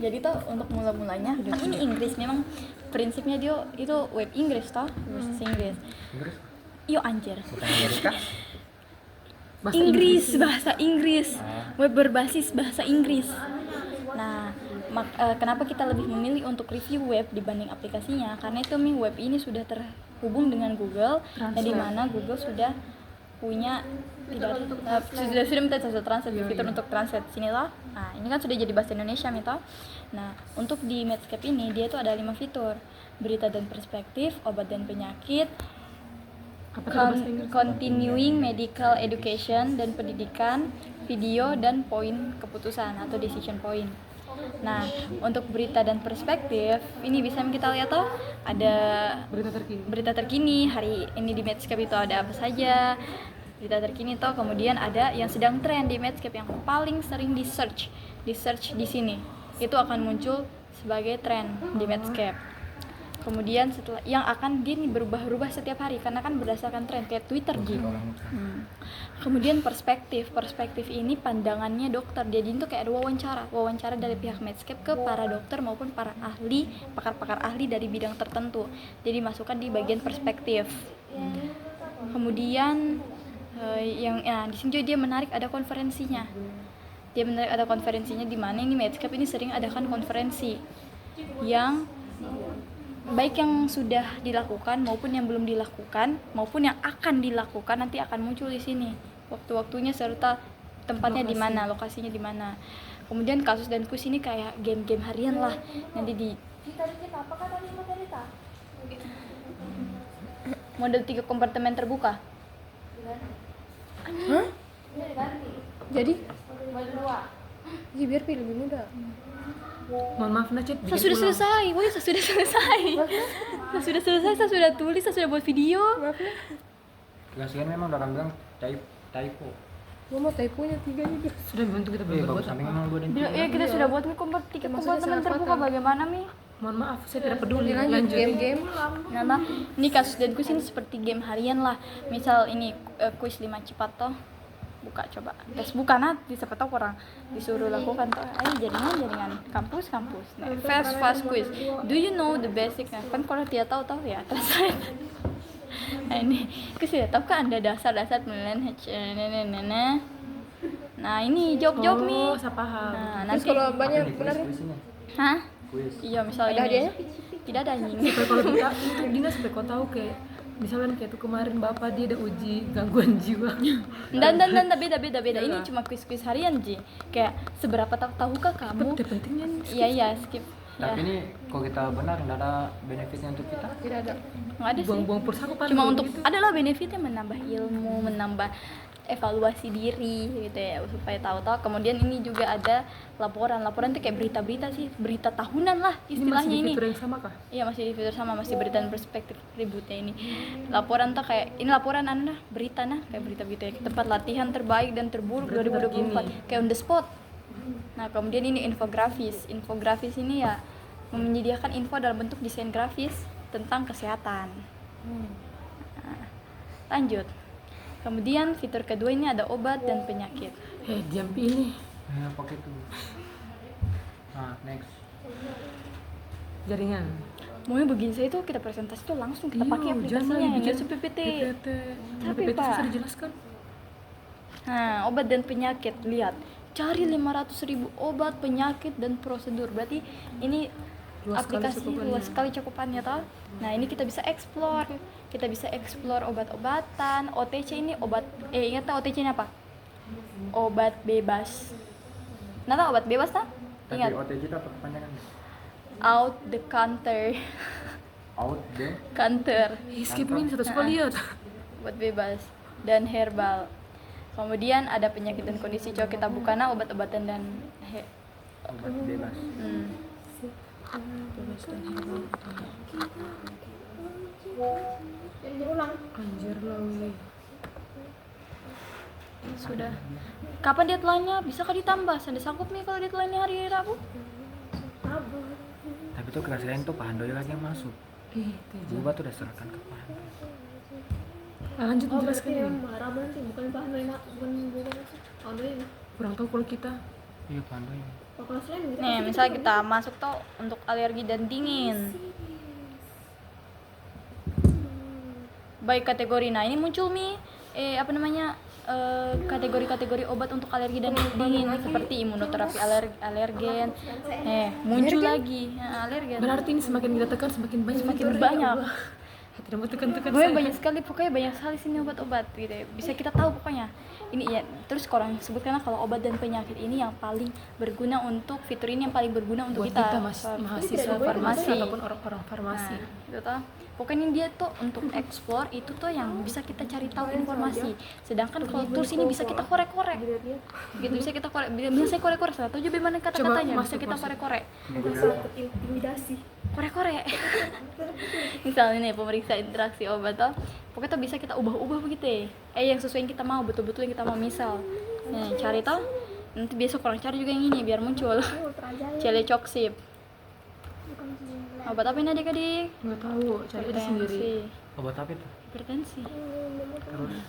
Jadi tuh untuk mula-mulanya kan ini Inggris, memang prinsipnya dia itu web Inggris toh, bahasa Inggris. Inggris? Iyo anjir. Bukan Amerika? Bahasa Inggris. Web berbasis bahasa Inggris. Nah, kenapa kita lebih memilih untuk review web dibanding aplikasinya? Karena itu web ini sudah terhubung dengan Google, dan di mana Google sudah punya sudah minta jasa translate, fitur untuk translate sinilah. Nah, ini kan sudah jadi bahasa Indonesia mito. Nah, untuk di Medscape ini dia itu ada 5 fitur: berita dan perspektif, obat dan penyakit, continuing medical education dan pendidikan, video, dan poin keputusan atau decision point. Nah, untuk berita dan perspektif ini bisa kita lihat toh ada berita terkini hari ini di Medscape itu ada apa saja berita terkini toh, kemudian ada yang sedang tren di Medscape yang paling sering di search di sini itu akan muncul sebagai tren di Medscape. Kemudian setelah yang akan dia berubah-ubah setiap hari karena kan berdasarkan tren kayak Twitter gitu. Kemudian perspektif ini pandangannya dokter. Jadi itu kayak ada wawancara dari pihak Medscape ke para dokter maupun para ahli, pakar-pakar ahli dari bidang tertentu. Jadi masukkan di bagian perspektif. Kemudian di sini juga dia menarik ada konferensinya. Di mana ini Medscape ini sering adakan konferensi yang baik yang sudah dilakukan maupun yang belum dilakukan maupun yang akan dilakukan nanti akan muncul di sini waktu-waktunya serta tempatnya di mana, lokasinya di mana. Kemudian kasus dan kuis ini kayak game-game harian lah. Nanti di apakah tadi cerita? Model 3 kompartemen terbuka. Hah? Jadi? Model 2. Jadi biar lebih mudah. Mohon maaf Nacit, Saya sudah selesai, saya sudah tulis, saya sudah buat video. Kasihan memang orang bilang typo. Gua mau typonya 3 juga. Sudah bentuk kita belum Bagus buat. samping memang gue dan Iya, kita sudah buat 3 kompartemen terbuka. Bagaimana Mi? Mohon maaf, saya tidak peduli. Lanjut game. Nah, ini kasus dan kuis ini seperti game harian lah. Misal ini kuis 5 cepat toh. Buka coba. Tes buka nanti siapa tahu orang disuruh lakukan toh. Ayo jaringan kampus. Nah, fast quiz. Do you know the basic? Nah, kan kalau dia tahu ya translate. Nah, ini sudah tahu kan Anda dasar-dasar penilaian Nah, ini jawab Mi. Saya paham. Nah, Terus nanti kalau banyak benar hah? kuis. Iya, misalnya ada hadiahnya? Tidak ada anjing. Kalau kita Dina sampai kau tahu kayak misalnya kayak tuh kemarin bapak dia ada uji gangguan jiwa. Dan beda. Ini cuma kuis harian Ji. Kayak seberapa tahukah kamu? Ada pentingnya nih. Iya, skip. Tapi Ya. ini kalau kita benar nggak ada benefitnya untuk kita. Tidak ada. Nggak ada sih. Buang-buang pulsa aku paling Cuma gitu. untuk adalah benefitnya menambah ilmu, menambah evaluasi diri gitu ya supaya tahu-tahu. Kemudian ini juga ada laporan itu kayak berita sih, berita tahunan lah istilahnya ini. ini. Masih di fitur yang sama kah? Iya, masih di fitur sama, masih berita dan perspektif ributnya ini. Laporan tuh kayak ini laporan Anda, berita kayak berita-berita ya, tempat latihan terbaik dan terburuk 2024 kayak on the spot. Nah, kemudian ini infografis ini ya menyediakan info dalam bentuk desain grafis tentang kesehatan. Nah, lanjut. Kemudian fitur kedua ini ada obat dan penyakit. Diam ini. Pakai itu. Nah, next. Jaringan. Maunya begini saya itu kita presentasi tuh langsung kita pakai aplikasinya yang bikin PPT. Tapi PPT Pak, susah dijelaskan. nah, obat dan penyakit, lihat. Cari 500.000 obat, penyakit, dan prosedur. Berarti ini Luas sekali aplikasi cakupannya. luas sekali cakupannya toh. Nah, ini kita bisa explore. Kita bisa explore obat-obatan. OTC ini obat ingat tak OTC ini apa? Obat bebas. Nah, tahu obat bebas tak? Tapi Ingat. OTG itu apa kepanjangan? Out the counter. Out the Counter. Skip min satu suka lihat. Obat bebas dan herbal. Kemudian ada penyakit dan kondisi. Coba kita buka obat-obatan dan obat bebas. Bebas dan herbal. Anjir lah. Sudah. Kapan deadline-nya? Bisakah ditambah? Saya sanggup nih kalau deadline-nya hari Rabu. Tapi tuh kasihan tuh Pak Handoyo lagi yang masuk. Gua tuh udah serahkan ke Pak Handoyo. Lanjut menjelaskan ini. Marah nanti bukan Pak Handoyo, bukan Pak Handoyo. Kurang tahu kalau kita. Iya Pak Handoyo. Nih, misalnya kita masuk tuh untuk alergi dan dingin. Baik kategori. Nah, ini muncul apa namanya? Kategori-kategori obat untuk alergi dan dingin seperti imunoterapi alergen. Muncul lagi alergen. Berarti ini semakin kita tekan semakin banyak. Semakin fiturnya, banyak. ya Allah. Tidak mau tekan-tekan Gue saya. banyak sekali, pokoknya banyak sekali sini obat-obat gitu ya. Bisa kita tahu pokoknya. Ini ya, terus orang sebutkanlah kalau obat dan penyakit ini yang paling berguna untuk fitur ini yang paling berguna untuk Buat kita, mahasiswa farmasi ataupun orang-orang farmasi. Nah, itu toh. Pokoknya dia tuh untuk explore itu tuh yang bisa kita cari tahu informasi. Sedangkan kalau tools ini bisa kita korek-korek. Gitu bisa kita korek. Bisa saya korek-korek, saya tahu juga bagaimana kata-katanya. Bisa kita korek-korek. Korek-korek. Misalnya nih pemeriksa interaksi obat tuh. Pokoknya tuh bisa kita ubah-ubah begitu ya. Yang sesuai yang kita mau, betul-betul yang kita mau. Misal nih cari tuh, nanti besok orang cari juga yang ini biar muncul. Celecoxib. Obat apa ini adik-adik? Nggak tahu, cari aja sendiri. Obat apa itu? Hipertensi. Terus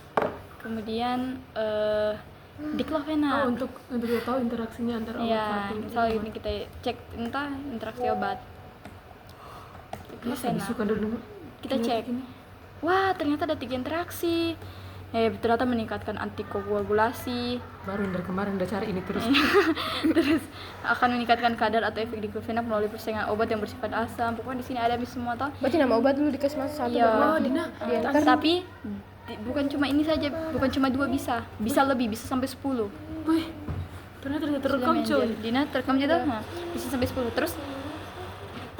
Kemudian diklofenak. Untuk kita tahu interaksinya antara obat Ya, satu. misal ini kita cek entah interaksi obat. Bisa Diklofenak. disuka dulu. Kita cek. Wah, ternyata ada 3 interaksi. Ternyata meningkatkan antikoagulasi, Baru yang dari kemarin udah cari ini terus. terus akan meningkatkan kadar atau efek diklofenak melalui persaingan obat yang bersifat asam. Pokoknya di sini ada semua toh. Berarti nama obat dulu dikasih masuk satu Iya. baru Oh, nanti Dina. diantar. Tapi bukan cuma ini saja, bukan cuma 2 bisa lebih, bisa sampai 10. Wih, ternyata udah terekam coy. Dina terekam juga, nah, bisa sampai 10. Terus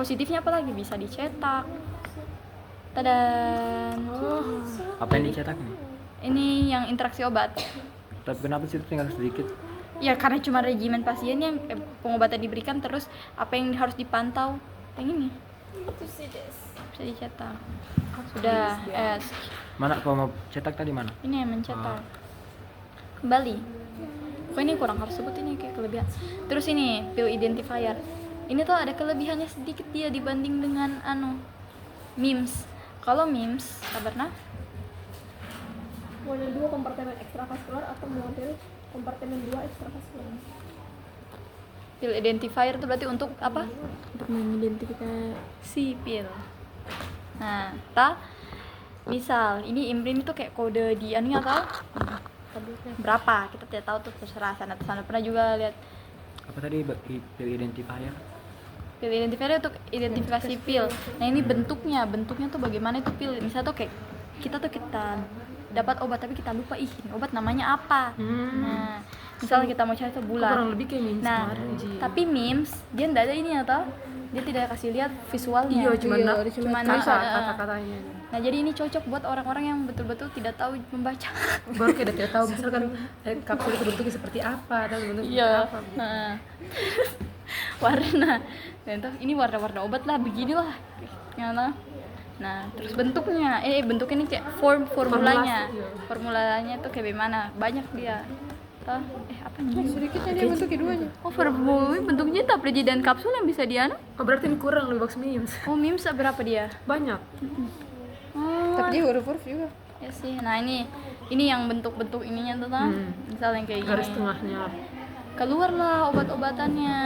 positifnya apa lagi? Bisa dicetak. Tadan. apa yang dicetak nih? Ini yang interaksi obat. Tapi kenapa sih itu tinggal sedikit? Ya karena cuma regimen pasiennya pengobatan diberikan, terus apa yang harus dipantau. Yang ini bisa dicetak. Sudah. Mana kalau mau cetak tadi mana? Ini yang mencetak. Kembali. Kok ini kurang harus sebut ini kayak kelebihan. Terus ini pill identifier. Ini tuh ada kelebihannya sedikit dia dibanding dengan MIMS. Kalau MIMS, kabarnya model 2 kompartemen ekstravaskular atau model kompartemen 2 ekstravaskular. pill identifier itu berarti untuk apa? Untuk mengidentifikasi pil. Nah, misal ini IMRIN itu kayak kode di anunya tau? Berapa? Kita tidak tahu tuh, terserah sana pernah juga lihat Apa tadi pill identifier? pil identifier untuk identifikasi pil. Nah, ini bentuknya tuh bagaimana itu pil. Misalnya tuh kayak kita dapat obat tapi kita lupa ini obat namanya apa. Nah, misalnya kita mau cari tuh bulat. Kurang lebih kayak MIMS Nah, kemarin, Ji. tapi MIMS dia enggak ada ini atau dia tidak kasih lihat visualnya. Iya, cuma cuma kata-katanya. Nah, jadi ini cocok buat orang-orang yang betul-betul tidak tahu membaca. Baru kayak tidak tahu misalkan kapsul itu bentuknya seperti apa atau bentuknya seperti Iya. apa. Nah. Warna. Dan tuh ini warna-warna obat lah beginilah. Nah, terus bentuknya ini kayak formulanya. Formulasi, iya. Formulanya tuh kayak gimana? Banyak dia. Tuh, apa nih? Sedikitnya dia bentuk keduanya. Formula bentuknya tak presiden kapsul yang bisa Oh, berarti ini kurang lebih bagus MIMS. MIMS berapa dia? Banyak. Tapi dia huruf-huruf juga. Ya sih. Nah, ini yang bentuk-bentuk ininya tuh kan. Misalnya kayak Garis gini. tengahnya Keluarlah obat-obatannya.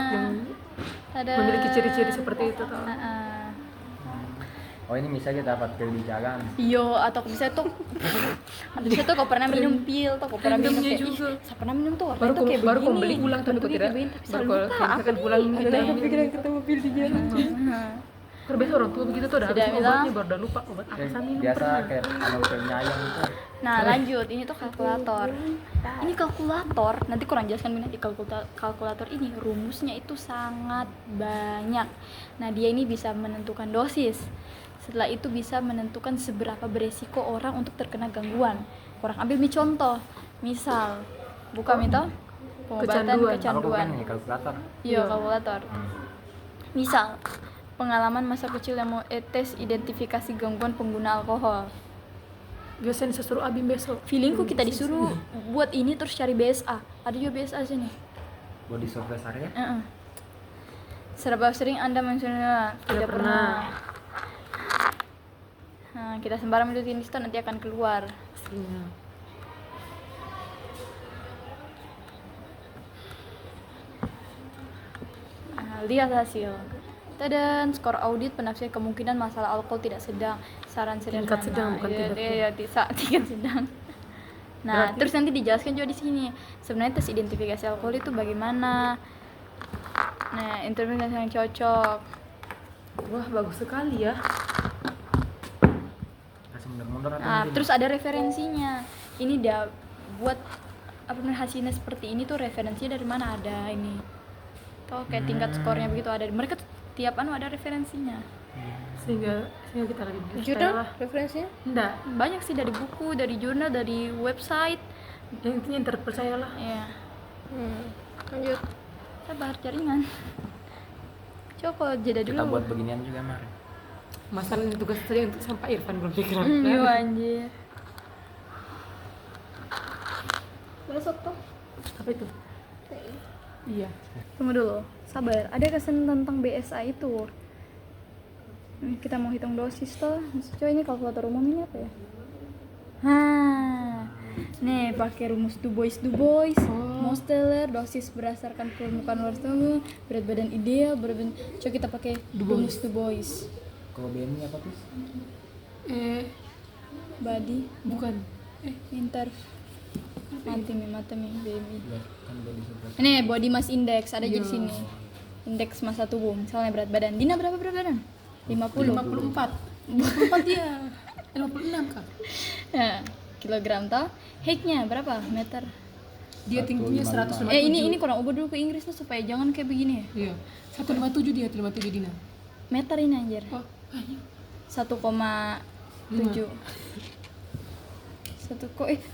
Tada. memiliki ciri-ciri seperti itu tau. Oh ini misalnya dapat pil di jalan. Iyo, atau bisa tuh kau pernah minum pil, tuh kau pernah minum Minumnya kayak, juga. saya pernah minum tuh, Baru tuh kayak baru begini. beli ulang tapi kok Bentuknya tidak. kayak begini, tapi saya Baru lupa apa misalkan ulang nih, gitu. gitu. Pikiran ketemu pil di jalan. Karena biasa orang tua begitu tuh udah Sudah habis bilang. obatnya baru udah lupa obat apa saya minum Biasa pernah. kayak pilnya ayam itu. Nah, lanjut, ini tuh kalkulator. Ini kalkulator, nanti kurang jelaskan minat di kalkulator ini rumusnya itu sangat banyak. Nah, dia ini bisa menentukan dosis. Setelah itu bisa menentukan seberapa beresiko orang untuk terkena gangguan. Orang ambil contoh, misal buka itu pengobatan Kecanduan. Apa bukan kecanduan. ini kalkulator? Iya, kalkulator. Misal pengalaman masa kecil yang mau tes identifikasi gangguan pengguna alkohol. Biasanya saya suruh Abim besok. Feelingku kita disuruh buat ini terus cari BSA. Ada juga BSA sini. Body surface area? Seberapa sering Anda mensuruhnya? Tidak pernah. Nah, kita sembarang menurutin listo nanti akan keluar. Pastinya. Nah, lihat hasil. Dan skor audit penafsir kemungkinan masalah alkohol tidak sedang. Saran sederhana. Tingkat sedang, bukan Iya, tidak. iya, tingkat sedang. Nah, terus nanti dijelaskan juga di sini. Sebenarnya tes identifikasi alkohol itu bagaimana? Nah, intervensi yang cocok. Wah, bagus sekali ya. Kasih mundur-mundur atau Nah, nanti terus ada referensinya. Ini dia buat apa namanya hasilnya seperti ini tuh referensinya dari mana ada ini. Tuh kayak tingkat skornya begitu ada. Mereka tuh tiap ada referensinya. Sehingga kita lagi Jurnal lah. referensinya? Enggak, Banyak sih dari buku, dari jurnal, dari website. yang intinya yang terpercaya lah. Ya, Lanjut. sabar jaringan. Coba kalau jeda dulu. kita buat beginian juga Mari. Masalah ini tugas saya untuk sampai Irfan belum pikiran. Iya anjir. Besok tuh Apa itu? TI. Iya. Tunggu dulu, sabar. Ada kesan tentang BSA itu. Kita mau hitung dosis tuh. Coba ini kalkulator umum ini apa ya? Nih pakai rumus Du Bois. Mosteller, dosis berdasarkan permukaan luar tubuh, berat badan ideal, coba kita pakai rumus Du Bois. Kalau BMI apa tuh? Body, Bukan. inter, matemi, BMI. Ya, kan body surface. Ini body mass index ada di sini. Indeks massa tubuh, misalnya berat badan. Dina berapa berat badan? 50. 54. 54 dia. 56 Kak. Nah, kilogram toh. Height-nya berapa meter? Dia tingginya 157. Ini kurang ubah dulu ke Inggris tuh supaya jangan kayak begini ya. Iya. 157 dia, 157 Dina. Meter ini anjir. Oh, ayo. 1,7.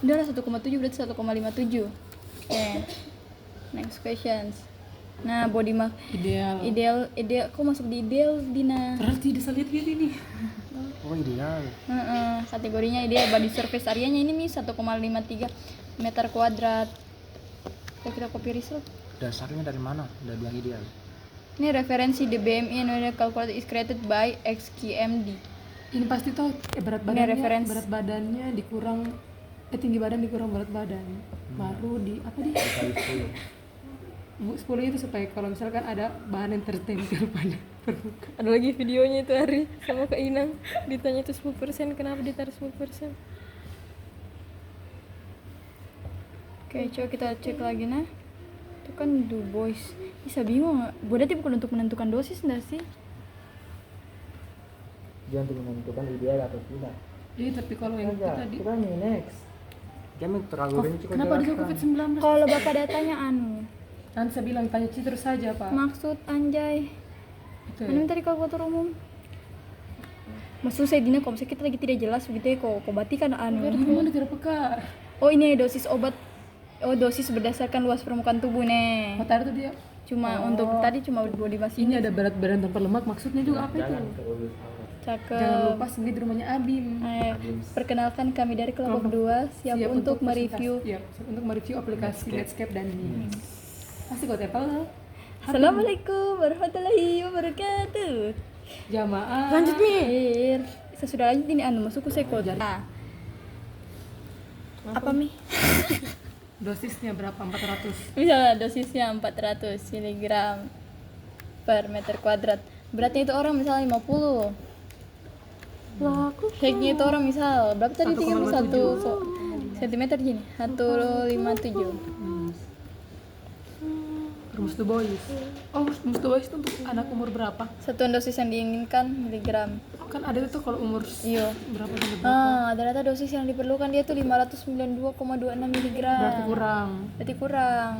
Udah lah 1,7 berarti 1,57. Oke. Next questions. Nah, body mass Ideal. ideal kok masuk di ideal Dina. Berarti bisa lihat ini. Oh ideal. Kategorinya ideal, body surface area-nya ini nih 1,53 meter kuadrat. Kalau kita copy result. Dasarnya dari mana? Udah bilang ideal. Ini referensi the BMI and calculator is created by XQMD. Ini pasti tahu berat Ini badannya. reference. Berat badannya dikurang tinggi badan dikurang berat badan. Baru di apa dia? Kali 10. 10 itu supaya kalau misalkan ada bahan yang tertempel pada permukaan. Ada lagi videonya itu Ari sama Kak Inang. Ditanya itu 10%, kenapa ditaruh 10%? Oke, coba kita cek lagi nah. Itu kan Du Bois. Bisa bingung nggak? Berarti bukan untuk menentukan dosis enggak sih? Dia untuk menentukan ideal atau tidak. Iya, tapi kalau yang tadi Kita nih next. Jangan terlalu rinci kok kenapa dia jelaskan. COVID-19? Kalau Bapak datanya Nanti saya bilang tanya terus saja, Pak. maksud anjay. Itu Anu ya. tadi kalkulator umum. Maksud saya Dina kalau misalnya kita lagi tidak jelas begitu ya kok berarti kan Ada teman tidak peka. Oh ini dosis obat. Oh dosis berdasarkan luas permukaan tubuh nih. Oh, tadi tuh dia. Cuma untuk tadi cuma body mass Ini index. ada berat badan tanpa lemak, maksudnya juga apa itu? Jangan terlalu awal. Cakep. Jangan lupa sini di rumahnya Abim. Perkenalkan kami dari kelompok 2 siap untuk mereview. Iya, untuk mereview aplikasi Netscape dan ini. Pasti kok tepel. Assalamualaikum warahmatullahi wabarakatuh. Jamaah. Lanjut nih. Sesudah lanjut ini masukku saya kode. Apa Mi? Dosisnya berapa? 400. Misalnya dosisnya 400 mg per meter kuadrat. Beratnya itu orang misalnya 50. Height-nya itu orang misal berapa tadi 31 cm gini 157. Rumus Du Bois. Oh, rumus Du Bois itu untuk anak umur berapa? Satuan dosis yang diinginkan miligram. Kan ada tuh kalau umur Iya. berapa sampai berapa? Rata-rata dosis yang diperlukan dia tuh 592,26 mg. Berarti kurang. Berarti kurang.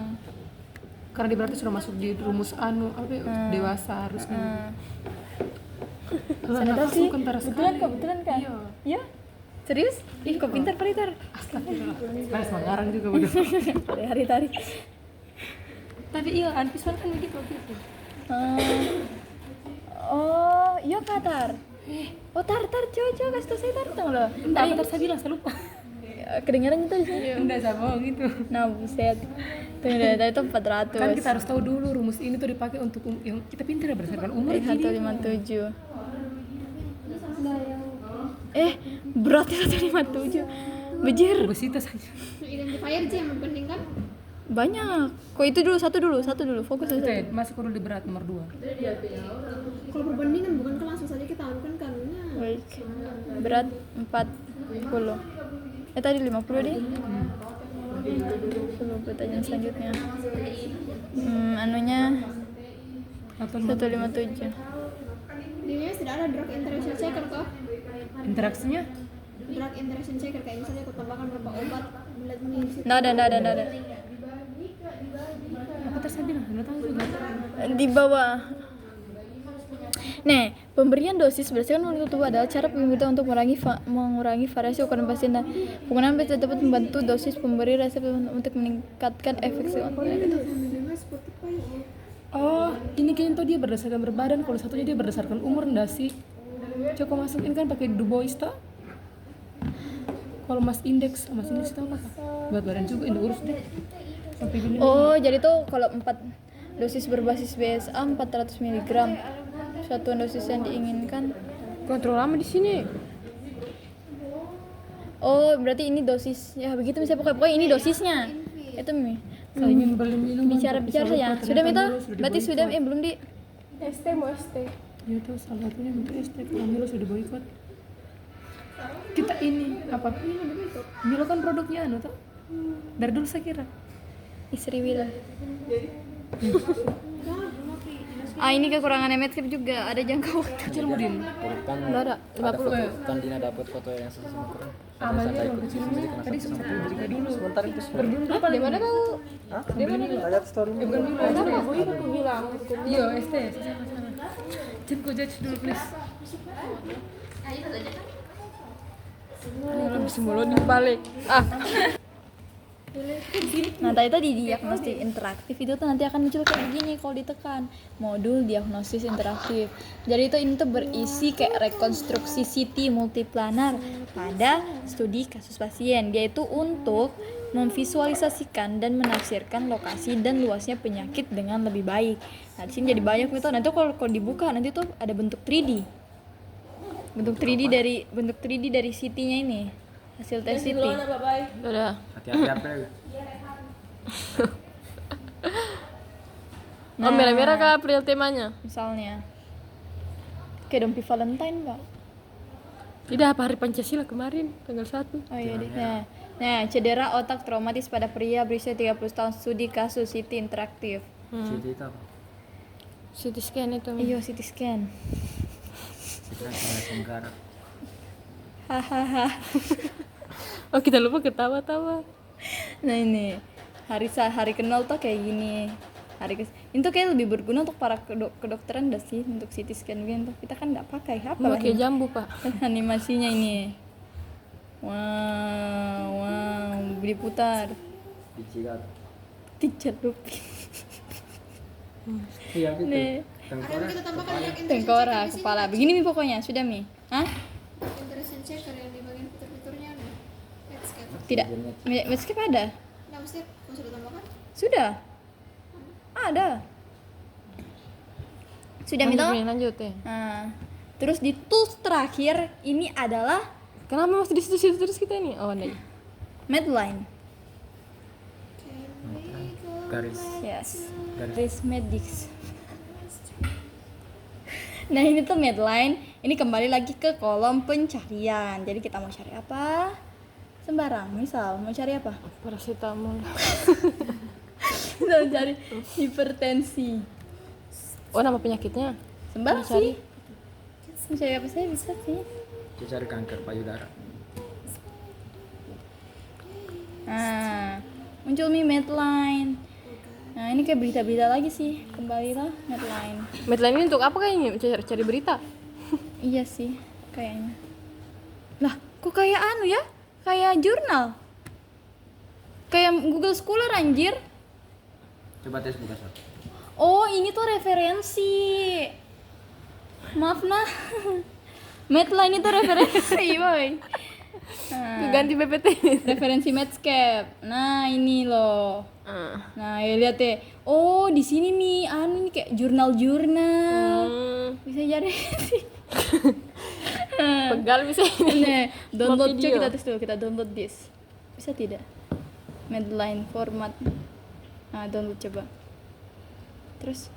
Karena dia berarti sudah masuk di rumus dewasa harusnya. Sadar sih. Betulan kok, betulan kan? Iya. Iya? Serius? Ih, kok pintar-pintar. Astagfirullah. Sekarang semangarang juga bodoh. Hari tari. Tapi iya, Anpisman kan begitu waktu itu. Oh, iya Katar. Oh, tar, coba kasih tau saya tar dong loh. Enggak, bentar saya bilang, saya lupa. Kedengaran itu di sini. Enggak, saya bohong gitu. Nah, buset. Tuh, tadi itu 400. Kan kita harus tahu dulu rumus ini tuh dipakai untuk yang kita pintar ya berdasarkan umur. 157. Beratnya 157. Bejir. Obesitas aja. Identifier sih yang penting kan Banyak. Kok itu dulu, satu dulu, fokus aja. Oke, masuk dulu di berat nomor 2. Kalau perbandingan bukan kan langsung saja kita anukan kan. Baik. Berat 40. Tadi 50 deh. Coba pertanyaan selanjutnya. Anunya 157. Di WS tidak ada drug interaction checker toh? Interaksinya Drug interaction checker kayak misalnya aku tambahkan berapa obat, bulat menit. Nggak ada. apa terserah bilang, nggak tahu juga. Di bawah. Nah, pemberian dosis berdasarkan waktu tubuh adalah cara pemerintah untuk mengurangi variasi ukuran pasien dan penggunaan peptida dapat membantu dosis pemberi resep untuk meningkatkan efektivitas. Oh, ini kayaknya tuh dia berdasarkan berbadan, kalau satunya dia berdasarkan umur ndak sih? Coba masukin kan pakai Du Bois toh? Kalau Mas Index itu apa? Buat badan juga, ini urus deh. Sampai gini. Oh, jadi tuh kalau 4 dosis berbasis BSA 400 mg. Satuan dosis yang diinginkan. Kontrol lama di sini. Oh, berarti ini dosis. Ya, begitu misalnya pokoknya ini dosisnya. Itu Mi. Saya ingin beli minuman. Bicara saja. Sudah Mito? Berarti sudah belum di ST mau ST. Ya tuh salah satunya untuk ST. Kalau Milo sudah boikot. Kita ini apa? Milo kan produknya anu tuh. Dari dulu saya kira. istri Will. Ini kekurangannya Medcap juga, ada jangka waktu. Kecil Mudin. Kan Nggak ada, 50. kan Dina dapat foto yang sama kurang. Amalnya yang kecil ini tadi sempat beli dulu. Sebentar itu Berdulu Hah? Di mana tahu? Dia mana lihat story bukan Milo. Kenapa aku bilang? Iya, ST. Sama-sama. Cin kau judge dulu please. Semula dibalik. Nah, tadi diagnostik interaktif itu tuh nanti akan muncul kayak begini kalau ditekan modul diagnosis interaktif. Jadi itu ini tuh berisi kayak rekonstruksi CT multiplanar pada studi kasus pasien. Dia itu untuk memvisualisasikan dan menafsirkan lokasi dan luasnya penyakit dengan lebih baik. Nah, di sini jadi banyak itu. Nanti kalau dibuka nanti tuh ada bentuk 3D. Bentuk 3D dari CT-nya ini. Hasil tes CT. Udah. hati-hati apa ya. Oh, merah-merah kah April temanya? Misalnya kayak Dompi Valentine, Pak. Tidak, apa hari Pancasila kemarin tanggal 1. Oh iya deh. Nah, cedera otak traumatis pada pria berusia 30 tahun, studi kasus CT interaktif. Jadi itu apa? CT scan itu. Iya, CT scan. Kita kena Tenggara. Hahaha. Oh, kita lupa ketawa-tawa. Nah, ini hari kenal tuh kayak gini. Ini tuh kayak lebih berguna untuk para kedokteran dah sih, untuk CT scan gitu. Kita kan nggak pakai apa Pakai jambu, Pak. animasinya ini. Wow, diputar. Dicilat. Ticat Rupi. Iya gitu. Nih, Tengkorak. Kita tambahkan drug tengkorak, kepala. Begini nih pokoknya, sudah Mi. Hah? interaction checker yang di bagian fitur-fiturnya ada. Medscape. Tidak. Medscape ada? Nah, mesti kau sudah tambahkan? Sudah. Ada. Sudah Mito? Lanjut ya. Nah, terus di tools terakhir ini adalah Kenapa masih di situ terus kita ini? Oh, ada. Medline. Garis. Yes. Garis Medix. Nah, ini tuh Medline. Ini kembali lagi ke kolom pencarian. Jadi kita mau cari apa? Sembarang. Misal mau cari apa? Paracetamol. Kita mau cari hipertensi. Oh, nama penyakitnya? Sembarang Dicari. sih. Mau cari apa saya bisa sih. Dia cari kanker payudara. Nah, muncul nih Medline. Nah, ini kayak berita-berita lagi sih. Kembalilah Medline. Medline ini untuk apa kayaknya? Cari berita. Iya sih, kayaknya. Lah, kok kayak anu ya? Kayak jurnal. Kayak Google Scholar anjir. Coba tes buka satu. Oh, ini tuh referensi. Maaf nah. Medline itu referensi, boy. Nah, Ganti PPT. referensi Medscape. Nah, ini loh. Nah, ya lihat deh. Oh, di sini nih anu nih kayak jurnal-jurnal. Bisa jadi sih. Pegal bisa ini. Nah, download Video. coba kita tes dulu, kita download this. Bisa tidak? Medline format. Nah, download coba. Terus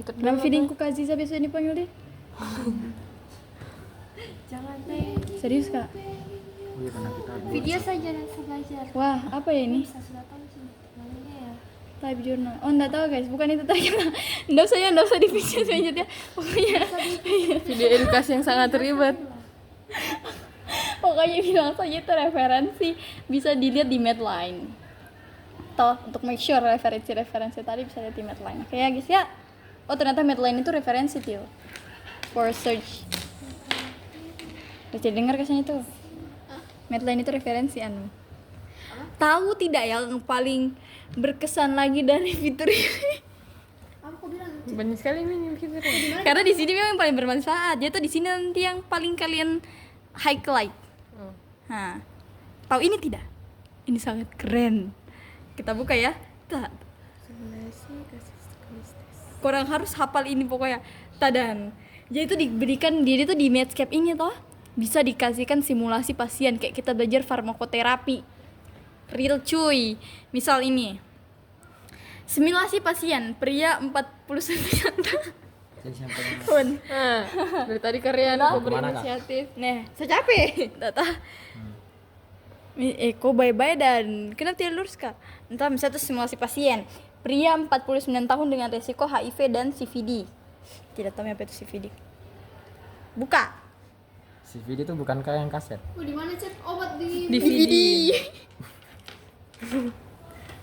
kenapa feedingku Kak Aziza biasanya dipanggil deh? Jangan deh. Serius Kak? Oh iya, karena kita Video saja dan belajar. Wah, apa ya ini? Bisa sudah tahu sih. Namanya ya. Live journal. Oh, enggak tahu guys, bukan itu tadi. Enggak usah dipikir selanjutnya. Pokoknya Video edukasi yang sangat ribet. pokoknya bilang saja itu referensi bisa dilihat di Medline. Toh, untuk make sure referensi tadi bisa lihat di Medline. Oke ya guys ya. Oh, ternyata Medline itu referensi Til. For search. Udah dengar kesana itu. Medline itu referensi anu. Tahu tidak yang paling berkesan lagi dari fitur ini? Aku bilang Banyak sekali ini kita. Karena di sini memang yang paling bermanfaat. Dia tuh di sini nanti yang paling kalian highlight. Nah, tahu ini tidak? Ini sangat keren. Kita buka ya. Tak. Kurang harus hafal ini pokoknya. Tadan. Jadi itu diberikan dia itu di Medscape ini toh bisa dikasihkan simulasi pasien kayak kita belajar farmakoterapi. Real cuy. Misal ini. Simulasi pasien pria 49 tahun. jadi siapa yang Pun. Dari tadi kalian aku Kemana, Kak? berinisiatif. Nah, saya capek. Tata. Kok bye-bye dan kenapa tidak lurus Kak? Entah misalnya itu simulasi pasien. Pria 49 tahun dengan resiko HIV dan CVD. Tidak tahu apa itu CVD. Buka. CVD itu bukan kayak yang kaset. oh, di mana cek obat di DVD.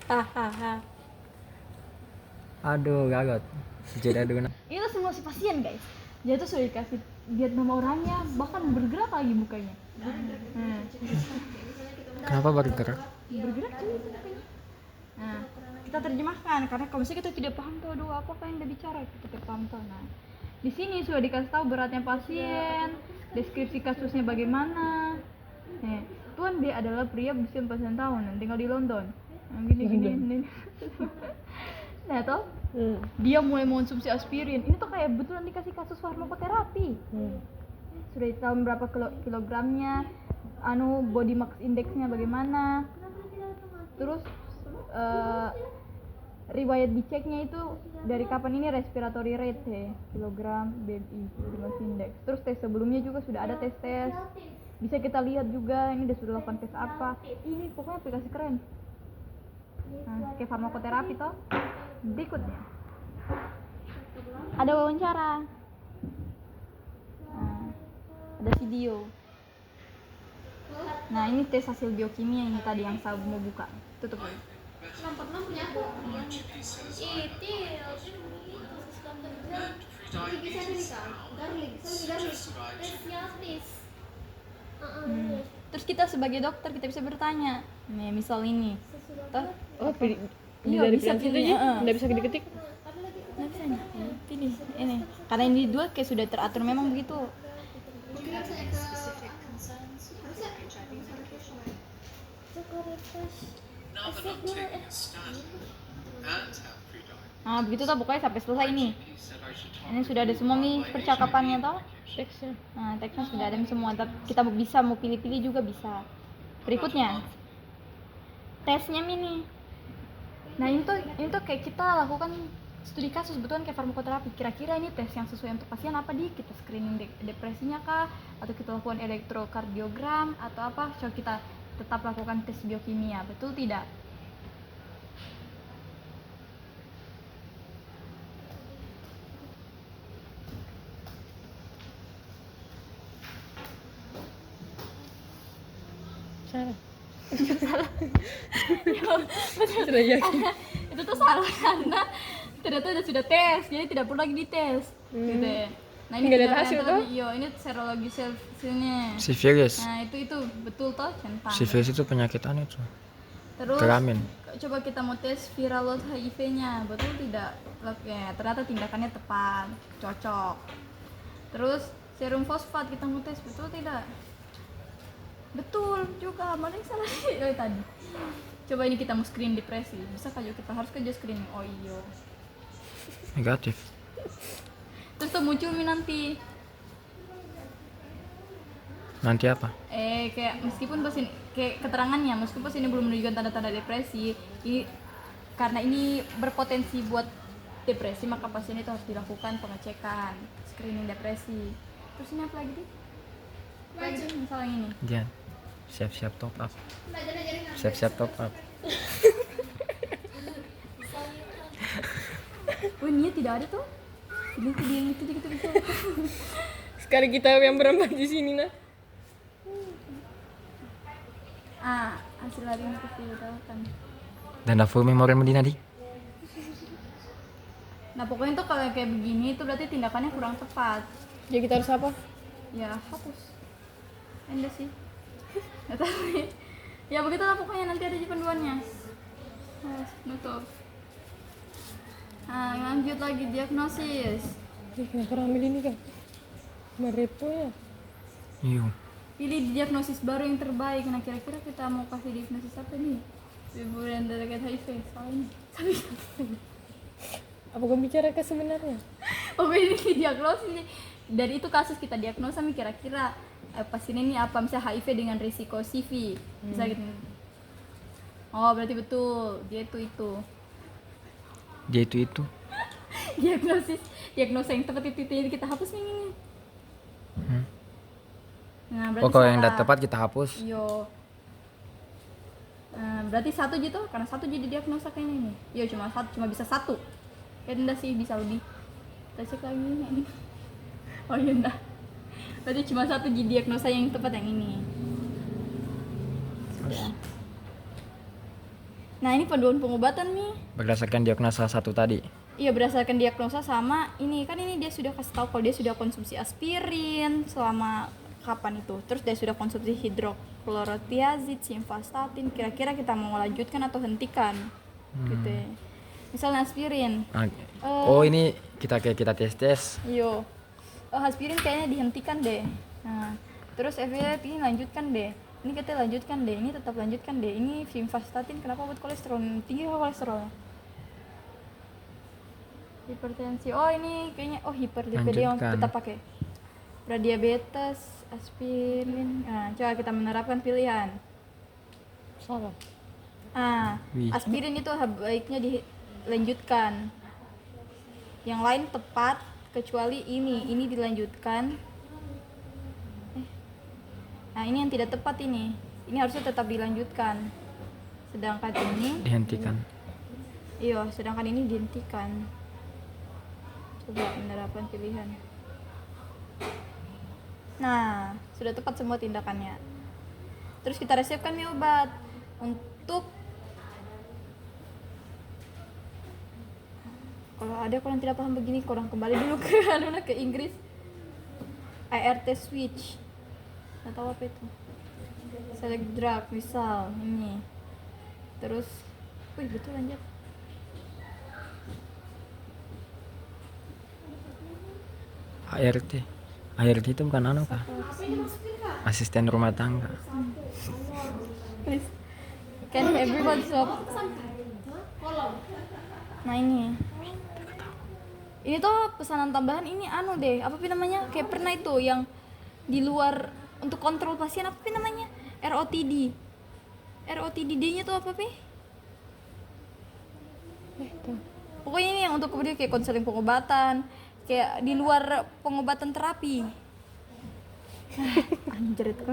Hahaha. Aduh, gagot. Jadi aduh. Itu simulasi pasien guys. Dia tuh sudah dikasih lihat nama orangnya, bahkan bergerak lagi mukanya. Kenapa bergerak? Bergerak cuy itu mukanya. Nah, kita terjemahkan karena kalau misalnya kita tidak paham tuh aduh apa yang dia bicara kita tidak paham tuh. Nah, di sini sudah dikasih tahu beratnya pasien, deskripsi kasusnya bagaimana. Nih, Tuan dia adalah pria berusia 49 tahun dan tinggal di London. Nah, gini. Nah, toh dia mulai mengonsumsi aspirin. Ini tuh kayak betulan dikasih kasus farmakoterapi. Sudah tahu berapa kilogramnya, body mass indexnya bagaimana. Terus riwayat diceknya itu dari kapan ini respiratory rate ya, kilogram, BMI, body mass index. Terus tes sebelumnya juga sudah ada tes. Bisa kita lihat juga ini dia sudah lakukan tes apa. Ini pokoknya aplikasi keren. Nah, kayak farmakoterapi toh. Berikutnya ada wawancara. Nah, ada video. Nah, ini tes hasil biokimia ini tadi yang saya mau buka. Tutup dulu. nomor 6 punya aku garlic tesnya please. Terus kita sebagai dokter kita bisa bertanya. Nih, misal ini. Toh, Oh, iya, dari bisa pilihan situ pilih, aja. Nggak bisa diketik. nggak bisa nih. Pilih ini. Karena ini dua kayak sudah teratur memang begitu. Mungkin saya ke harusnya Nah, begitu toh pokoknya sampai selesai ini. Ini sudah ada semua nih percakapannya toh. Teksnya. Nah, teksnya sudah ada semua. Tapi kita bisa mau pilih-pilih juga bisa. Berikutnya, tesnya mini. Nah, ini tuh kayak kita lakukan studi kasus betulan kayak farmakoterapi. Kira-kira ini tes yang sesuai untuk pasien apa di? Kita screening depresinya kah? Atau kita lakukan elektrokardiogram atau apa? So kita tetap lakukan tes biokimia, betul tidak? Salah. Sudah yakin. Itu tuh salah karena ternyata sudah tes, jadi tidak perlu lagi dites. Gitu ya. Nah, ini Nggak ada kita hasil lihat tuh? tadi, iya, ini serologi hasilnya. Sifilis. Nah, itu betul toh centang. Sifilis itu penyakit aneh tuh. Terus Kelamin. coba kita mau tes viral load HIV-nya, betul tidak? Oke, ternyata tindakannya tepat, cocok. Terus serum fosfat kita mau tes, betul tidak? Betul juga, mana yang salah sih tadi? Coba ini kita mau screen depresi, bisa kayak kita harus kerja screening. Oh iya. Negatif. Terus tuh muncul nih nanti. Nanti apa? Kayak meskipun pasien kayak keterangannya, meskipun ini belum menunjukkan tanda-tanda depresi, ini karena ini berpotensi buat depresi, maka pasien itu harus dilakukan pengecekan screening depresi. Terus ini apa lagi nih? Lagi misalnya ini. Jangan siap-siap top up. Siap-siap top up. Oh ini tidak ada tuh. Ini tuh dia itu gitu. Sekali kita yang berempat di sini nah. Hasil lari ini kita tahu kan. Dan full memori Medina di. Nah pokoknya tuh kalau kayak begini itu berarti tindakannya kurang tepat. Jadi kita harus apa? Ya hapus. Enggak sih. Nggak tahu ya. Ya begitulah pokoknya, nanti ada di panduannya. Nutup. Lanjut lagi diagnosis. Kenapa ramai ini kan? Merepo ya. Iya. Pilih diagnosis baru yang terbaik. Nah kira-kira kita mau kasih diagnosis apa nih? Liburan delegate HIV soalnya. Apa kamu bicara ke sebenarnya? Oh ini diagnosis nih. Dari itu kasus kita diagnosa nih kira-kira pasien ini apa, misalnya HIV dengan risiko CV. Bisa gitu. Oh berarti betul dia itu. Dia itu. Diagnosa yang tepat itu jadi kita hapus nih ini. Nah, berarti Pokoknya yang salah. udah tepat kita hapus. Yo. Berarti satu gitu, karena satu jadi diagnosa kayaknya ini. Yo cuma bisa satu. Kan enggak sih, bisa lebih. Kita cek lagi ini. Oh iya enggak. Berarti cuma satu jadi diagnosa yang tepat yang ini. Sudah. Nah ini panduan pengobatan nih. Berdasarkan diagnosa satu tadi. Iya berdasarkan diagnosa sama ini kan ini dia sudah kasih tahu kalau dia sudah konsumsi aspirin selama kapan itu, terus dia sudah konsumsi hidroklorotiazid, simvastatin, kira-kira kita mau lanjutkan atau hentikan gitu ya. Misalnya aspirin, Oh ini kita tes. aspirin kayaknya dihentikan deh. Nah, terus FVF ini lanjutkan deh, ini kita lanjutkan deh, ini tetap lanjutkan deh, ini simvastatin kenapa buat kolesterol tinggi kolesterolnya. Hipertensi, oh ini kayaknya hiperlipidemia Lanjutkan. tetap pakai. Pradiabetes, aspirin. Nah, coba kita menerapkan pilihan. Salah. Wih. Aspirin itu baiknya dilanjutkan. Yang lain tepat kecuali ini dilanjutkan. Nah, ini yang tidak tepat ini. Ini harusnya tetap dilanjutkan. Sedangkan ini Dihentikan. sedangkan ini dihentikan. Coba menerapkan pilihan. Nah, sudah tepat semua tindakannya. Terus kita resepkan nih obat untuk kalau yang tidak paham begini, korang kembali dulu ke Inggris. ART switch. Nggak tahu apa itu. Select drug, misal ini. Terus, betul lanjut. ART itu bukan kah? Asisten rumah tangga. Please. Can everyone stop? Nah ini tuh pesanan tambahan ini deh, apa sih namanya? Kayak pernah itu yang di luar untuk kontrol pasien apa sih namanya? ROTD. ROTD-nya tuh apa sih? Pokoknya ini yang untuk kemudian kayak konseling pengobatan, kayak di luar pengobatan terapi. Anjir itu.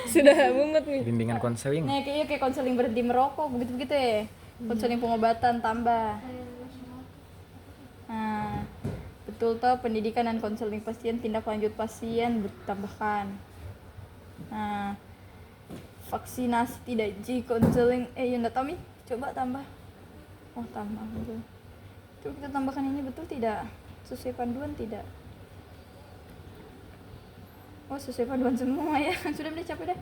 Sudah bungut nih. Bimbingan konseling. Nah kayak konseling berhenti merokok begitu ya. Konseling pengobatan tambah. Nah betul tuh pendidikan dan konseling pasien, tindak lanjut pasien ditambahkan. Nah vaksinasi tidak ji konseling enggak tahu nih, coba tambah. Oh tambah betul. Coba kita tambahkan ini betul tidak? Sesuai panduan tidak? Oh sesuai panduan semua ya. Sudah capek dah.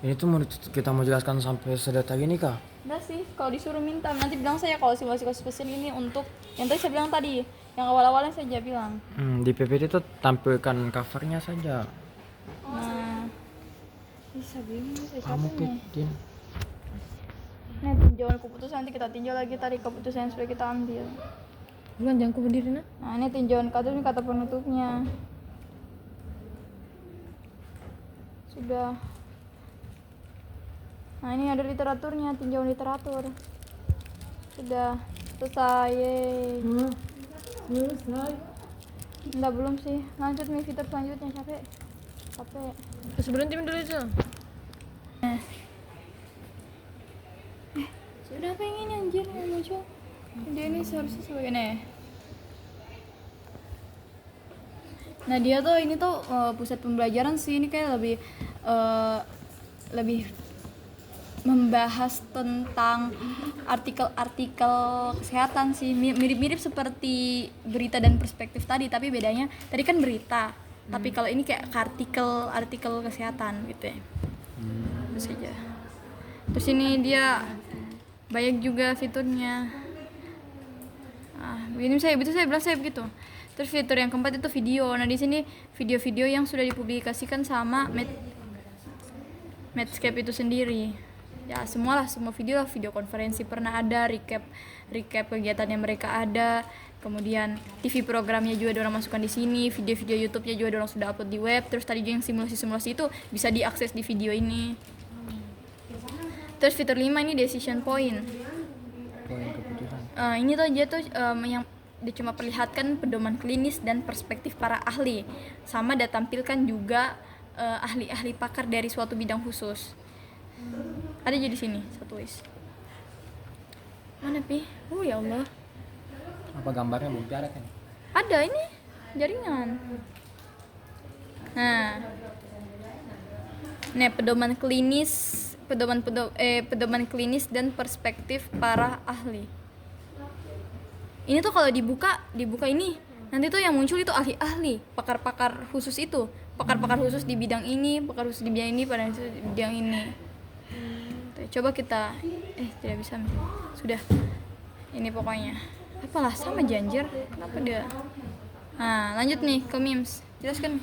Ini tuh kita mau jelaskan sampai sedetail ini kah? Udah sih, kalau disuruh minta nanti bilang saya kalau simulasi kasus pasien ini untuk yang tadi saya bilang tadi, yang awal-awalnya saya bilang. Di PPT itu tampilkan covernya saja. Nah, bisa bingung saya Kamu capek nih. Pitin. Nah tinjauan keputusan nanti kita tinjau lagi tadi keputusan yang sudah kita ambil. Bukan jangan berdiri nah. Nah ini tinjauan kasus ini kata penutupnya. Sudah. Nah ini ada literaturnya, tinjauan literatur. Sudah selesai. Yeay. Selesai. Enggak, belum sih. Lanjut nih fitur selanjutnya, capek. Terus berhenti dulu itu. Sudah apa yang ini anjir yang muncul? Dia ini seharusnya sebagai nih. Nah dia tuh ini tuh pusat pembelajaran sih, ini kayak lebih membahas tentang artikel-artikel kesehatan sih, mirip-mirip seperti berita dan perspektif tadi, tapi bedanya tadi kan berita, tapi kalau ini kayak artikel kesehatan gitu ya. Terus aja. Terus ini dia banyak juga fiturnya. Begini saya belas saya begitu. Terus fitur yang keempat itu video. Nah di sini video-video yang sudah dipublikasikan sama Medscape itu sendiri. Ya semua video lah, video konferensi pernah ada, recap kegiatan yang mereka ada, kemudian TV programnya juga orang masukkan di sini, video-video YouTube-nya juga orang sudah upload di web. Terus tadi yang simulasi itu bisa diakses di video ini. Terus fitur 5 ini decision point. Poin keputusan. Ini tuh dia tuh yang dia cuma perlihatkan pedoman klinis dan perspektif para ahli, sama dia tampilkan juga ahli-ahli pakar dari suatu bidang khusus. Ada jadi sini satu wis. Mana pi? Ya Allah. Apa gambarnya belum ada kan? Ada ini jaringan. Nah, pedoman klinis dan perspektif para ahli. Ini tuh kalau dibuka ini nanti tuh yang muncul itu ahli-ahli, pakar-pakar khusus itu, pakar-pakar khusus di bidang ini, pakar khusus di bidang ini, pada di bidang ini. Coba kita tidak bisa. Sudah. Ini pokoknya. Apalah sama janjir. Kenapa dia? Nah, lanjut nih ke memes. Jelaskan.